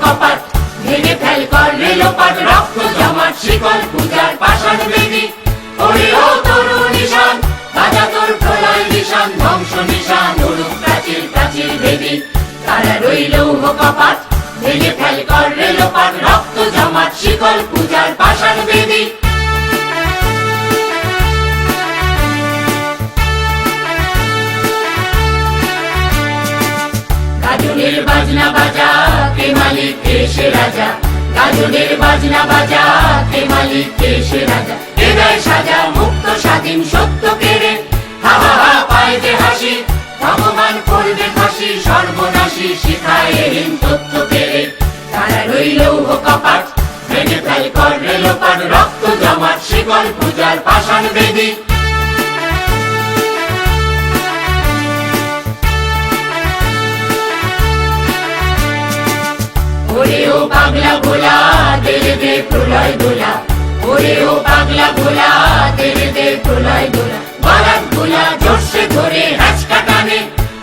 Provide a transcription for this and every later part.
কপাট, ভেঙে ফেল কর রেলোপাট, রক্ত জমাট শিকল পূজার পাষাণ বেদী। ওরে ও তরু নিশান, বাজা তোর প্রলয় নিশান, ধ্বংস নিশান উড়ুক প্রাচীর প্রাচীর বেদী। তারা রইল কপাট, ভেঙে ফেল কর রেলোপাট, রক্ত জমাট শিকল পূজার পাষাণ বেদী। গাজনের বাজনা বাজা, কে মালিক কে সে রাজা, গাজনের বাজনা বাজা, কে মালিক কে সে রাজা। কে দেয় সাজা মুক্ত স্বাধীন সত্য কেড়ে, হা হা হা পায় যে হাসি, ভগবান করবে ফাঁসি সর্বনাশী শিখায় এহীন তথ্য কেড়ে। তারা রইল কপাট, ভেঙে ফেল কর রেলোপাট, রক্ত জমাট শিকল পূজার পাষাণ বেদী। ওরে ও পাগলা ভোলা, দেরে দে প্রলয় দোলা, ওরে ও পাগলা ভোলা, দেরে দে প্রলয় দোলা। বারাত গোলা জোরসে ধরে হ্যাচকা টানে,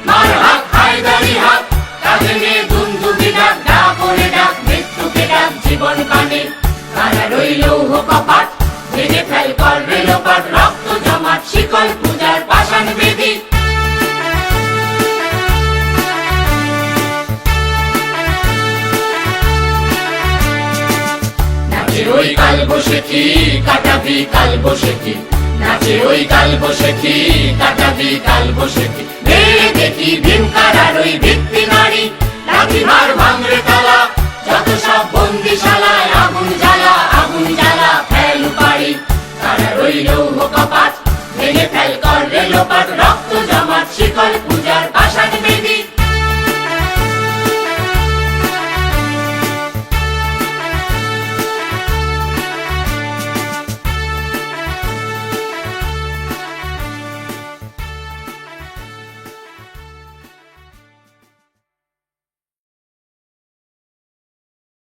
মার হাত হায়দারি হাত, কাঁধে নিয়ে দুন্দুবি ডাক, ডাক ওরে ডাক, মৃত্যুকে ডাক জীবন কানে। তারা রইল কপাট, ভেঙে ফেল কর রেলোপাট, রক্ত জমাট শিকল পূজার পাষাণ বেদী। নাচে ওই কাল বসেছি কাটাবি কাল বসেছি, নাচে ওই কাল বসেছি কাটাবি কাল বসেছি। দেখি ভীমকার আর ওই ভিত্তি নারী, লাঠি মার ভাঙ